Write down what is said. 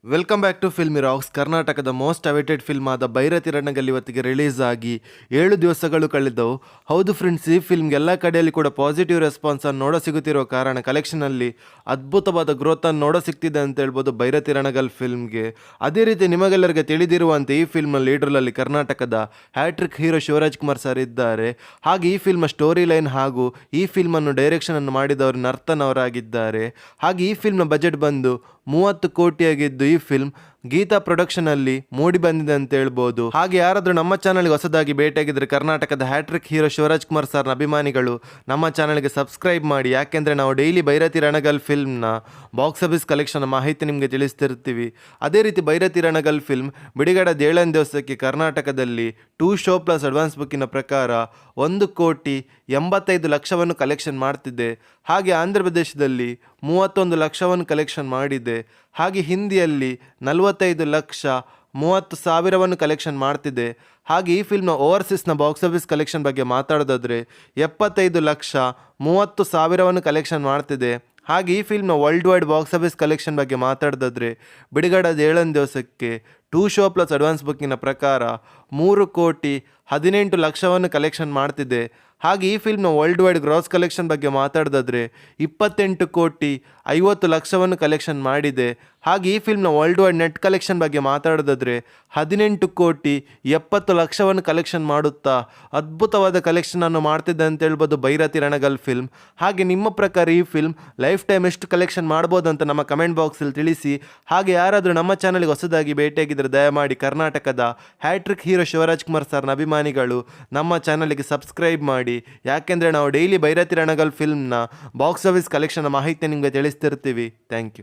Welcome back to filmy racks. ಕರ್ನಾಟಕದ most awaited film ಆದ ಭೈರತಿ ರಣಗಲ್ ಇವತ್ತಿಗೆ ರಿಲೀಸ್ ಆಗಿ 7 ದಿವಸಗಳು ಕಳೆದವು. ಹೌದು ಫ್ರೆಂಡ್ಸ್, ಈ ಫಿಲ್ಮ್ಗೆ ಎಲ್ಲ ಕಡೆಯಲ್ಲಿ ಕೂಡ ಪಾಸಿಟಿವ್ ರೆಸ್ಪಾನ್ಸನ್ನು ನೋಡೋ ಸಿಗುತ್ತಿರೋ ಕಾರಣ ಕಲೆಕ್ಷನಲ್ಲಿ ಅದ್ಭುತವಾದ ಗ್ರೋತನ್ನು ನೋಡೋ ಸಿಗ್ತಿದೆ ಅಂತ ಹೇಳ್ಬೋದು ಭೈರತಿ ರಣಗಲ್ ಫಿಲ್ಮ್ಗೆ. ಅದೇ ರೀತಿ ನಿಮಗೆಲ್ಲರಿಗೆ ತಿಳಿದಿರುವಂತೆ ಈ ಫಿಲ್ಮ್ನ ಲೀಡ್ರಲ್ಲಿ ಕರ್ನಾಟಕದ hat trick hero Shivraj Kumar sir ಇದ್ದಾರೆ. ಹಾಗೆ ಈ ಫಿಲ್ಮ್ ಸ್ಟೋರಿ ಲೈನ್ ಹಾಗೂ ಈ ಫಿಲ್ಮನ್ನು ಡೈರೆಕ್ಷನನ್ನು ಮಾಡಿದವರು ನರ್ತನ್ ಅವರಾಗಿದ್ದಾರೆ. ಹಾಗೆ ಈ ಫಿಲ್ಮ್ನ ಬಜೆಟ್ ಬಂದು 30 ಕೋಟಿಯಾಗಿದ್ದು ಈ ಫಿಲ್ಮ್ ಗೀತಾ ಪ್ರೊಡಕ್ಷನಲ್ಲಿ ಮೂಡಿ ಬಂದಿದೆ ಅಂತ ಹೇಳ್ಬೋದು. ಹಾಗೆ ಯಾರಾದರೂ ನಮ್ಮ ಚಾನಲ್ಗೆ ಹೊಸದಾಗಿ ಭೇಟಿಯಾಗಿದ್ದರೆ ಕರ್ನಾಟಕದ ಹ್ಯಾಟ್ರಿಕ್ ಹೀರೋ ಶಿವರಾಜ್ ಕುಮಾರ್ ಸರ್ನ ಅಭಿಮಾನಿಗಳು ನಮ್ಮ ಚಾನಲ್ಗೆ ಸಬ್ಸ್ಕ್ರೈಬ್ ಮಾಡಿ. ಯಾಕೆಂದರೆ ನಾವು ಡೈಲಿ ಭೈರತಿ ರಣಗಲ್ ಫಿಲ್ಮ್ನ ಬಾಕ್ಸ್ ಆಫೀಸ್ ಕಲೆಕ್ಷನ್ ಮಾಹಿತಿ ನಿಮಗೆ ತಿಳಿಸ್ತಿರ್ತೀವಿ. ಅದೇ ರೀತಿ ಭೈರತಿ ರಣಗಲ್ ಫಿಲ್ಮ್ ಬಿಡುಗಡೆ 7ನೇ ದಿವಸಕ್ಕೆ ಕರ್ನಾಟಕದಲ್ಲಿ 2 ಶೋ ಪ್ಲಸ್ ಅಡ್ವಾನ್ಸ್ ಬುಕ್ಕಿನ ಪ್ರಕಾರ 1,85,00,000 ಕಲೆಕ್ಷನ್ ಮಾಡ್ತಿದೆ. ಹಾಗೆ ಆಂಧ್ರ ಪ್ರದೇಶದಲ್ಲಿ 31 ಲಕ್ಷವನ್ನು ಕಲೆಕ್ಷನ್ ಮಾಡಿದೆ. ಹಾಗೆ ಹಿಂದಿಯಲ್ಲಿ 45,30,30,000 ಕಲೆಕ್ಷನ್ ಮಾಡ್ತಿದೆ. ಹಾಗೆ ಈ ಫಿಲ್ಮ್ನ ಓವರ್ಸೀಸ್ನ ಬಾಕ್ಸ್ ಆಫೀಸ್ ಕಲೆಕ್ಷನ್ ಬಗ್ಗೆ ಮಾತಾಡೋದಾದರೆ 75,30,30,000 ಕಲೆಕ್ಷನ್ ಮಾಡ್ತಿದೆ. ಹಾಗೆ ಈ ಫಿಲ್ಮ್ನ world wide box office collection ಬಗ್ಗೆ ಮಾತಾಡೋದಾದರೆ ಬಿಡುಗಡೆ 7ನೇ ದಿವಸಕ್ಕೆ 2 ಶೋ ಪ್ಲಸ್ ಅಡ್ವಾನ್ಸ್ ಬುಕ್ಕಿನ ಪ್ರಕಾರ 3,18,00,000 ಕಲೆಕ್ಷನ್ ಮಾಡ್ತಿದೆ. ಹಾಗೆ ಈ ಫಿಲ್ಮ್ನ ವರ್ಲ್ಡ್ ವೈಡ್ ಗ್ರಾಸ್ ಕಲೆಕ್ಷನ್ ಬಗ್ಗೆ ಮಾತಾಡೋದಾದರೆ 28,50,00,000 ಕಲೆಕ್ಷನ್ ಮಾಡಿದೆ. ಹಾಗೆ ಈ ಫಿಲ್ಮ್ನ ವರ್ಲ್ಡ್ ವೈಡ್ ನೆಟ್ ಕಲೆಕ್ಷನ್ ಬಗ್ಗೆ ಮಾತಾಡೋದಾದರೆ 18,70,00,000 ಕಲೆಕ್ಷನ್ ಮಾಡುತ್ತಾ ಅದ್ಭುತವಾದ ಕಲೆಕ್ಷನನ್ನು ಮಾಡ್ತಿದ್ದೆ ಅಂತ ಹೇಳ್ಬೋದು ಭೈರತಿ ರಣಗಲ್ ಫಿಲ್ಮ್. ಹಾಗೆ ನಿಮ್ಮ ಪ್ರಕಾರ ಈ ಫಿಲ್ಮ್ ಲೈಫ್ ಟೈಮ್ ಎಷ್ಟು ಕಲೆಕ್ಷನ್ ಮಾಡ್ಬೋದು ಅಂತ ನಮ್ಮ ಕಮೆಂಟ್ ಬಾಕ್ಸಲ್ಲಿ ತಿಳಿಸಿ. ಹಾಗೆ ಯಾರಾದರೂ ನಮ್ಮ ಚಾನಲ್ಗೆ ಹೊಸದಾಗಿ ಭೇಟಿಯಾಗಿದ್ದರೆ ದಯಮಾಡಿ ಕರ್ನಾಟಕದ ಹ್ಯಾಟ್ರಿಕ್ ಹೀರೋ ಶಿವರಾಜ್ ಕುಮಾರ್ ಸರ್ನ ಅಭಿಮಾನಿಗಳು ನಮ್ಮ ಚಾನಲ್ಗೆ ಸಬ್ಸ್ಕ್ರೈಬ್ ಮಾಡಿ. ಯಾಕೆಂದರೆ ನಾವು ಡೈಲಿ ಭೈರತಿ ರಣಗಲ್ ಫಿಲ್ಮ್ನ ಬಾಕ್ಸ್ ಆಫೀಸ್ ಕಲೆಕ್ಷನ್ ಮಾಹಿತಿ ನಿಮಗೆ ತಿಳಿಸ್ತಿರ್ತೀವಿ. Thank you.